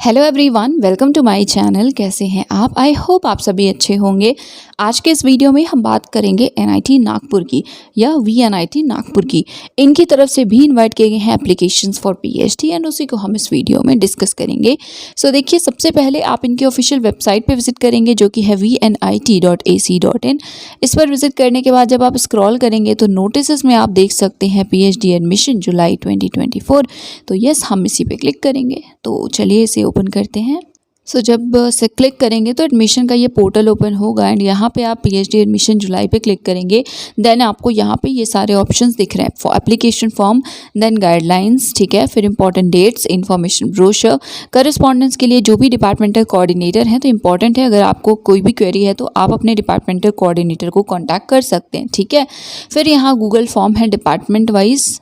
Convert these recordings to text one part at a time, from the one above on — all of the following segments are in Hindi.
Hello everyone, welcome to my channel. कैसे हैं आप? आई होप आप सभी अच्छे होंगे। आज के इस वीडियो में हम बात करेंगे एनआईटी नागपुर की या वीएनआईटी नागपुर की। इनकी तरफ से भी इनवाइट किए गए हैं एप्लीकेशंस फॉर पीएचडी एंड उसी को हम इस वीडियो में डिस्कस करेंगे। सो देखिए, सबसे पहले आप इनकी ऑफिशियल वेबसाइट पे विजिट करेंगे जो कि है vnit.ac.in। इस पर विजिट करने के बाद जब आप स्क्रॉल करेंगे तो नोटिस में आप देख सकते हैं पीएचडी एडमिशन जुलाई 2024। तो यस, हम इसी पे क्लिक करेंगे। तो चलिए इसे ओपन करते हैं। सो जब से क्लिक करेंगे तो एडमिशन का ये पोर्टल ओपन होगा एंड यहाँ पे आप पीएचडी एडमिशन जुलाई पे क्लिक करेंगे। देन आपको यहाँ पे ये सारे ऑप्शंस दिख रहे हैं, for application form, then guidelines, ठीक है, फिर important dates, information brochure, correspondence के लिए जो भी डिपार्टमेंटल कोऑर्डिनेटर हैं। तो इंपॉर्टेंट है, अगर आपको कोई भी क्वेरी है तो आप अपने डिपार्टमेंटल कोऑर्डिनेटर को कॉन्टैक्ट कर सकते हैं, ठीक है। फिर यहाँ गूगल फॉर्म है डिपार्टमेंट वाइज।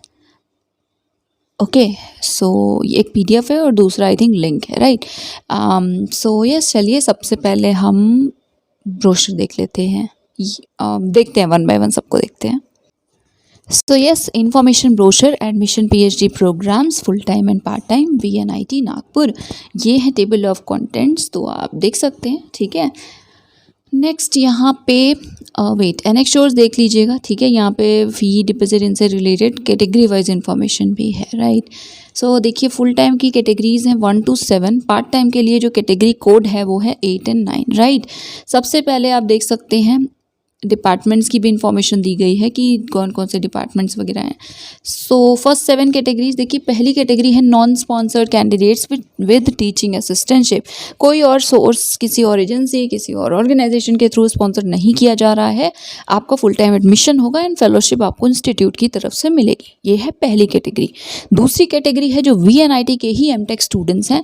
ओके, सो ये एक पीडीएफ है और दूसरा आई थिंक लिंक है, राइट। सो यस, चलिए सबसे पहले हम ब्रोशर देख लेते हैं। देखते हैं वन बाय वन, सबको देखते हैं। So yes, information brochure, admission PhD programmes full time and part time VNIT Nagpur, ये है टेबल ऑफ कंटेंट्स, तो आप देख सकते हैं, ठीक है। नेक्स्ट यहाँ पे एनेक्सोर्स देख लीजिएगा, ठीक है। यहाँ पे फी, डिपॉजिट, इनसे रिलेटेड कैटेगरी वाइज इंफॉर्मेशन भी है, राइट। सो देखिए, फुल टाइम की कैटेगरीज हैं 1 to 7। पार्ट टाइम के लिए जो कैटेगरी कोड है वो है 8 and 9, राइट। सबसे पहले आप देख सकते हैं डिपार्टमेंट्स की भी इंफॉर्मेशन दी गई है कि कौन कौन से डिपार्टमेंट्स वगैरह हैं। सो फर्स्ट 7 कैटेगरीज देखिए, पहली कैटेगरी है non sponsored candidates with teaching assistantship. कोई और सोर्स, किसी और एजेंसी, किसी और ऑर्गेनाइजेशन के थ्रू स्पॉन्सर नहीं किया जा रहा है। आपका फुल टाइम एडमिशन होगा एंड फेलोशिप आपको इंस्टीट्यूट की तरफ से मिलेगी। ये है पहली कैटेगरी। दूसरी कैटेगरी है जो वीएनआईटी के ही एमटेक स्टूडेंट्स हैं,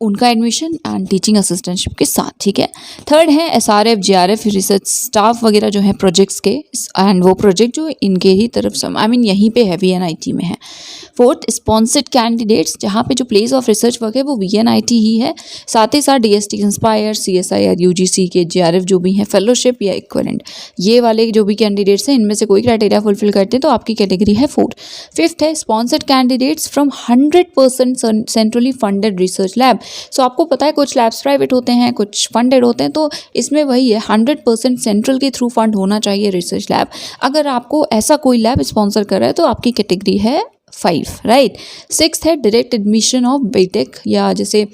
उनका एडमिशन एंड टीचिंग असिस्टेंटशिप के साथ, ठीक है। थर्ड है एसआरएफ, जेआरएफ, रिसर्च स्टाफ वगैरह जो है प्रोजेक्ट्स के, एंड वो प्रोजेक्ट जो इनके ही तरफ से यहीं पे है, वीएनआईटी में है। फोर्थ, स्पॉन्सर्ड कैंडिडेट्स, जहाँ पे जो प्लेस ऑफ रिसर्च वर्क है वो वीएनआईटी ही है। साथ ही साथ डीएसटी इंस्पायर, सीएसआईआर, यूजीसी के, जेआरएफ जो भी हैं, फेलोशिप या इक्विवेलेंट, ये वाले जो भी कैंडिडेट्स हैं, इनमें से कोई क्राइटेरिया फुलफिल करते हैं तो आपकी कैटेगरी है 4। फिफ्थ है sponsored candidates from 100% centrally funded research lab. So आपको पता है कुछ लैब्स प्राइवेट होते हैं, कुछ फंडेड होते हैं, तो इसमें वही है 100% सेंट्रल के थ्रू फंड होना चाहिए रिसर्च लैब। अगर आपको ऐसा कोई लैब स्पॉन्सर कर रहा है तो आपकी कैटेगरी है 5, राइट। सिक्स्थ है डायरेक्ट एडमिशन ऑफ बीटेक, या जैसे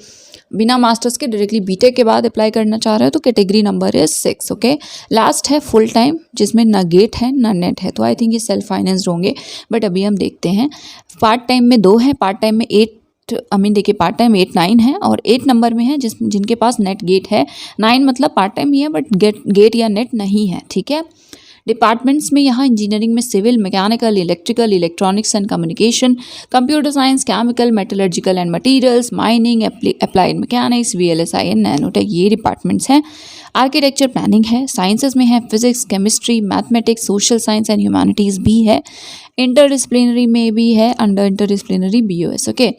बिना मास्टर्स के डायरेक्टली बीटेक के बाद अप्लाई करना चाह रहे हो तो कैटेगरी नंबर है 6, ओके। लास्ट है फुल टाइम, जिसमें ना गेट है ना नेट है, तो आई थिंक ये सेल्फ फाइनेंस्ड होंगे, बट अभी हम देखते हैं। पार्ट टाइम में 2 है, पार्ट टाइम में 8, देखिए पार्ट टाइम 8, 9 है, और 8 नंबर में है जिनके पास नेट गेट है। 9 मतलब पार्ट टाइम ही है बट गेट या नेट नहीं है, ठीक है। डिपार्टमेंट्स में यहाँ इंजीनियरिंग में civil, mechanical, electrical, electronics and communication, computer science, chemical, metallurgical and materials, mining, applied mechanics, VLSI and nanotech, ये डिपार्टमेंट्स हैं। आर्किटेक्चर, प्लानिंग है। साइंसेज में है physics, chemistry, mathematics, social science and humanities भी है। इंटरडिसिप्लिनरी में भी है, अंडर इंटरडिसिप्लिनरी बीओएस, ओके।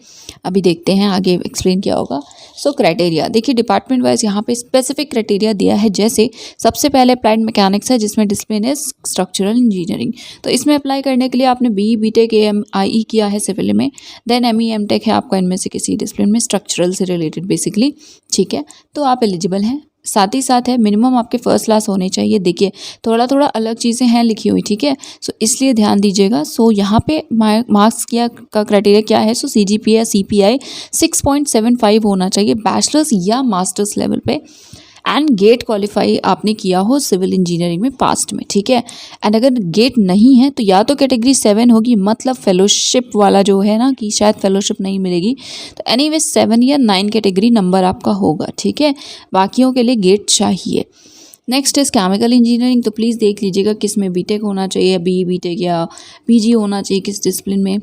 अभी देखते हैं आगे एक्सप्लेन क्या होगा। सो क्राइटेरिया देखिए, डिपार्टमेंट वाइज यहाँ पे स्पेसिफिक क्राइटेरिया दिया है। जैसे सबसे पहले अप्लाइड मैकेनिक्स है, जिसमें डिसिप्लिन है स्ट्रक्चरल इंजीनियरिंग, तो इसमें अप्लाई करने के लिए आपने बीई, बीटेक, एमआई किया है सिविल में, देन एमई, एमटेक है आपका इनमें से किसी डिसिप्लिन में स्ट्रक्चरल से रिलेटेड बेसिकली, ठीक है, तो आप एलिजिबल हैं। साथ ही साथ है मिनिमम आपके फर्स्ट क्लास होने चाहिए। देखिए थोड़ा अलग चीज़ें हैं लिखी हुई, ठीक है, सो इसलिए ध्यान दीजिएगा। सो यहाँ पे मार्क्स का क्राइटेरिया क्या है? सो सीजीपीए या सीपीआई 6.75 होना चाहिए बैचलर्स या मास्टर्स लेवल पे, एंड गेट क्वालिफाई आपने किया हो सिविल इंजीनियरिंग में पास्ट में, ठीक है। एंड अगर गेट नहीं है तो या तो कैटेगरी 7 होगी, मतलब फेलोशिप वाला जो है ना कि शायद फेलोशिप नहीं मिलेगी, तो एनीवे 7 या 9 कैटेगरी नंबर आपका होगा, ठीक है। बाकियों के लिए गेट चाहिए। नेक्स्ट इज केमिकल इंजीनियरिंग, तो प्लीज़ देख लीजिएगा किस में बीटेक होना चाहिए, बीटेक या पीजी होना चाहिए, किस डिसिप्लिन में।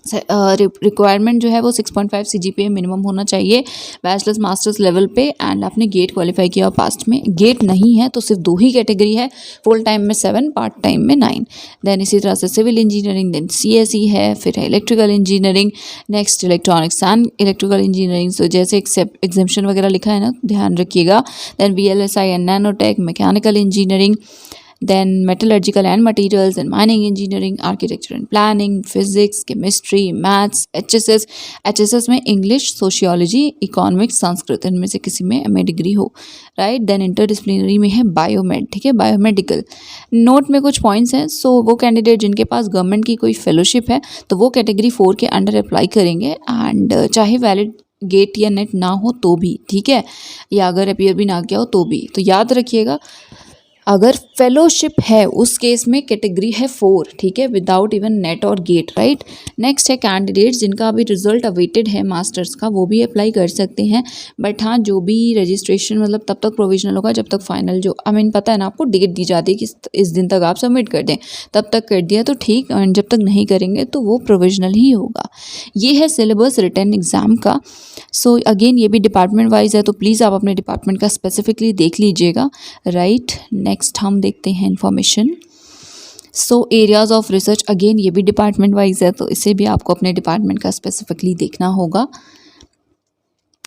रिक्वायरमेंट जो है वो 6.5 सीजीपीए मिनिमम होना चाहिए बैचलर्स मास्टर्स लेवल पे, एंड आपने गेट क्वालिफाई किया पास्ट में। गेट नहीं है तो सिर्फ 2 ही कैटेगरी है, फुल टाइम में 7, पार्ट टाइम में 9। देन इसी तरह से सिविल इंजीनियरिंग, देन सीएसई है, फिर है electrical engineering, next electronics and electrical engineering. So जैसे एग्जेम्पशन वगैरह लिखा है ना, ध्यान रखिएगा। Then VLSI and nanotech, mechanical engineering, then metallurgical and materials and mining engineering, architecture and planning, physics, chemistry, maths, HSS में इंग्लिश, सोशियोलॉजी, इकोनॉमिक्स, संस्कृत, इनमें से किसी में एमए डिग्री हो, राइट। देन इंटरडिसिप्लिनरी में है बायोमेड, ठीक है, बायोमेडिकल। नोट में कुछ पॉइंट्स हैं। सो वो कैंडिडेट जिनके पास गवर्नमेंट की कोई फेलोशिप है तो वो कैटेगरी 4 के अंडर अप्लाई करेंगे, एंड चाहे वैलिड गेट या नेट ना हो तो भी, ठीक है, या अगर अपीयर भी ना किया हो तो भी। तो याद रखिएगा, अगर फेलोशिप है उस केस में कैटेगरी है 4, ठीक है, विदाउट इवन नेट और गेट, राइट। नेक्स्ट है कैंडिडेट्स जिनका अभी रिजल्ट अवेटेड है मास्टर्स का, वो भी अप्लाई कर सकते हैं। बट हाँ, जो भी रजिस्ट्रेशन मतलब तब तक प्रोविजनल होगा जब तक फाइनल जो पता है ना आपको, डेट दी जाती है कि इस दिन तक आप सबमिट कर दें, तब तक कर दिया तो ठीक, एंड जब तक नहीं करेंगे तो वो प्रोविजनल ही होगा। ये है सिलेबस रिटन एग्ज़ाम का। सो अगेन ये भी डिपार्टमेंट वाइज है, तो प्लीज़ आप अपने डिपार्टमेंट का स्पेसिफिकली देख लीजिएगा, राइट। नेक्स्ट हम देखते हैं information. So areas of research, again ये भी डिपार्टमेंट वाइज है, तो इसे भी आपको अपने डिपार्टमेंट का स्पेसिफिकली देखना होगा।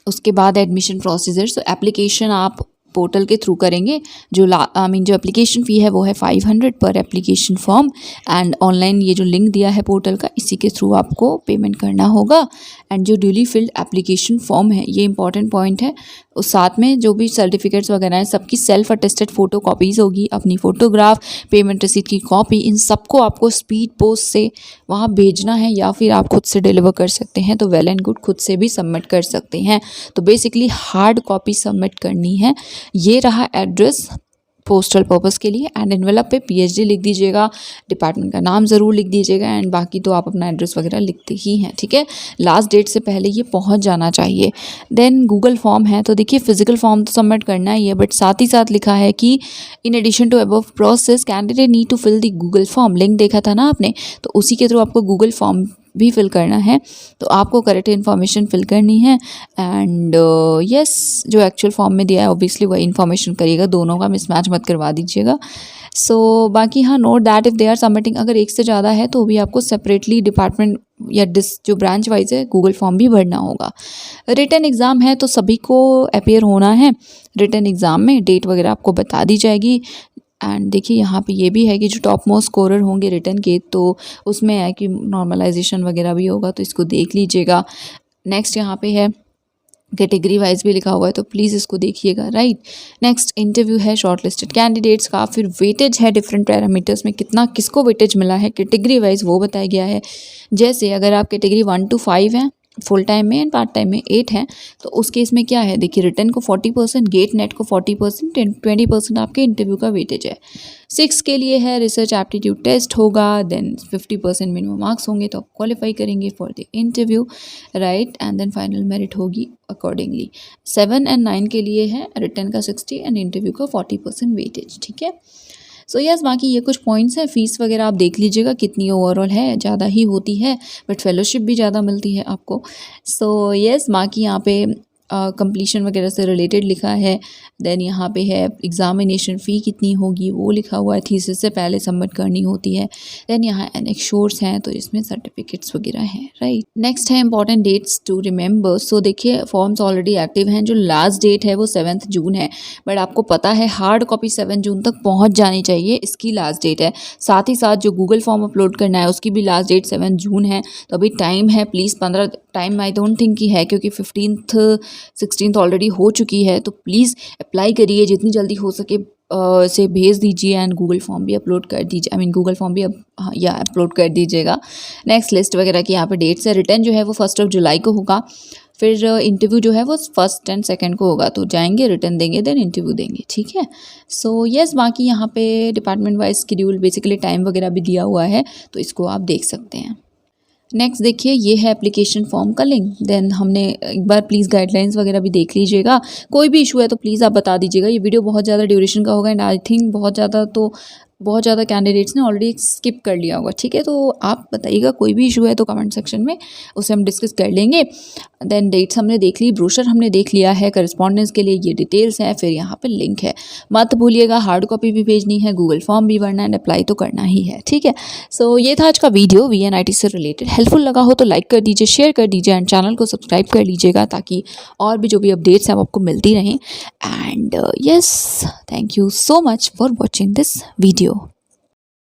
उसके बाद एडमिशन प्रोसीजर। सो एप्लीकेशन आप पोर्टल के थ्रू करेंगे। जो जो एप्लीकेशन फ़ी है वो है 500 पर एप्लीकेशन फॉर्म, एंड ऑनलाइन ये जो लिंक दिया है पोर्टल का, इसी के थ्रू आपको पेमेंट करना होगा। एंड जो ड्यूली फिल्ड एप्लीकेशन फॉर्म है, ये इंपॉर्टेंट पॉइंट है, उस साथ में जो भी सर्टिफिकेट्स वगैरह हैं सबकी सेल्फ अटेस्टेड फ़ोटो कॉपीज़ होगी, अपनी फ़ोटोग्राफ, पेमेंट रिसीट की कॉपी, इन सबको आपको स्पीड पोस्ट से वहाँ भेजना है, या फिर आप खुद से डिलीवर कर सकते हैं, तो वेल एंड गुड, खुद से भी सबमिट कर सकते हैं। तो बेसिकली हार्ड कॉपी सबमिट करनी है। ये रहा एड्रेस पोस्टल पर्पस के लिए, एंड एनवेलप पे पीएचडी लिख दीजिएगा, डिपार्टमेंट का नाम ज़रूर लिख दीजिएगा, एंड बाकी तो आप अपना एड्रेस वगैरह लिखते ही हैं, ठीक है। लास्ट डेट से पहले ये पहुंच जाना चाहिए। देन गूगल फॉर्म है, तो देखिए फिजिकल फॉर्म तो सबमिट करना ही है, बट साथ ही साथ लिखा है कि in addition to above process candidate need to fill the Google form. Link देखा था ना आपने, तो उसी के थ्रू आपको गूगल फॉर्म भी फिल करना है। तो आपको करेक्ट इन्फॉर्मेशन फिल करनी है, एंड यस जो एक्चुअल फॉर्म में दिया है ऑब्वियसली वही इन्फॉर्मेशन करिएगा, दोनों का मिसमैच मत करवा दीजिएगा। सो बाकी हाँ, note that if they are submitting, अगर एक से ज़्यादा है तो भी आपको सेपरेटली डिपार्टमेंट या जो ब्रांच वाइज है गूगल फॉर्म भी भरना होगा। रिटन एग्ज़ाम है तो सभी को अपीयर होना है रिटन एग्ज़ाम में, डेट वगैरह आपको बता दी जाएगी। एंड देखिए यहाँ पे ये भी है कि जो टॉप मोस्ट स्कोरर होंगे रिटन के, तो उसमें है कि नॉर्मलाइजेशन वगैरह भी होगा, तो इसको देख लीजिएगा। नेक्स्ट यहाँ पे है कैटेगरी वाइज भी लिखा हुआ है, तो प्लीज़ इसको देखिएगा, राइट। नेक्स्ट इंटरव्यू है शॉर्टलिस्टेड कैंडिडेट्स का, फिर वेटेज है डिफरेंट पैरामीटर्स में, कितना किसको वेटेज मिला है कैटेगरी वाइज वो बताया गया है। जैसे अगर आप कैटेगरी 1 to 5 हैं फुल टाइम में, एंड पार्ट टाइम में 8 हैं, तो उस केस में क्या है, देखिए रिटन को 40%, गेट नेट को 40%, 20% आपके इंटरव्यू का वेटेज है। 6 के लिए है रिसर्च एप्टीट्यूड टेस्ट होगा, देन 50% मिनिमम मार्क्स होंगे तो आप क्वालिफाई करेंगे for the interview, right, and then final merit होगी अकॉर्डिंगली। 7 और 9 के लिए है रिटन का 60 एंड इंटरव्यू का 40% वेटेज, ठीक है। सो यस, बाकी ये कुछ पॉइंट्स हैं। फ़ीस वगैरह आप देख लीजिएगा कितनी ओवरऑल है, ज़्यादा ही होती है, बट फेलोशिप भी ज़्यादा मिलती है आपको। सो यस, बाकी यहाँ पे कंप्लीशन वगैरह से रिलेटेड लिखा है। देन यहाँ पे है एग्ज़ामिनेशन फ़ी कितनी होगी वो लिखा हुआ है, थीसिस से पहले सबमिट करनी होती है। देन यहाँ एनेक्शोर्स हैं, तो इसमें सर्टिफिकेट्स वगैरह हैं, राइट। नेक्स्ट है इंपॉर्टेंट डेट्स टू रिमेंबर। सो देखिए फॉर्म्स ऑलरेडी एक्टिव हैं, जो लास्ट डेट है वो 7 जून है, बट आपको पता है हार्ड कॉपी 7 जून तक पहुँच जानी चाहिए, इसकी लास्ट डेट है। साथ ही साथ जो गूगल फॉर्म अपलोड करना है उसकी भी लास्ट डेट 7 जून है, तो अभी टाइम है, please 15 time I don't think की है, क्योंकि 15th 16th ऑलरेडी हो चुकी है, तो प्लीज़ अप्लाई करिए जितनी जल्दी हो सके से भेज दीजिए, एंड गूगल फॉर्म भी अपलोड कर दीजिए, गूगल फॉर्म भी अपलोड कर दीजिएगा। नेक्स्ट लिस्ट वगैरह की यहाँ पे डेट्स है। रिटर्न जो है वो 1 जुलाई को होगा, फिर इंटरव्यू जो है वो 1 और 2 को होगा, तो जाएंगे रिटर्न देंगे देन इंटरव्यू देंगे, ठीक है। सो यस, बाकी यहाँ पे department wise schedule basically time वगैरह भी दिया हुआ है, तो इसको आप देख सकते हैं। नेक्स्ट देखिए, ये है एप्लीकेशन फॉर्म का लिंक। देन हमने एक बार प्लीज़ गाइडलाइंस वगैरह भी देख लीजिएगा, कोई भी इशू है तो प्लीज़ आप बता दीजिएगा। ये वीडियो बहुत ज़्यादा ड्यूरेशन का होगा, एंड आई थिंक बहुत ज़्यादा कैंडिडेट्स ने ऑलरेडी स्किप कर लिया होगा, ठीक है। तो आप बताइएगा कोई भी इशू है तो कमेंट सेक्शन में, उसे हम डिस्कस कर लेंगे। देन डेट्स हमने देख ली, ब्रोशर हमने देख लिया है, करस्पॉन्डेंस के लिए ये डिटेल्स हैं, फिर यहाँ पे लिंक है। मत भूलिएगा हार्ड कॉपी भी भेजनी है, गूगल फॉर्म भी भरना है, एंड अप्लाई तो करना ही है, ठीक है। सो ये था आज का वीडियो VNIT से रिलेटेड। हेल्पफुल लगा हो तो लाइक कर दीजिए, शेयर कर दीजिए, एंड चैनल को सब्सक्राइब कर लीजिएगा, ताकि और भी जो भी अपडेट्स हैं आपको मिलती रहें। And yes, thank you so much for watching this video.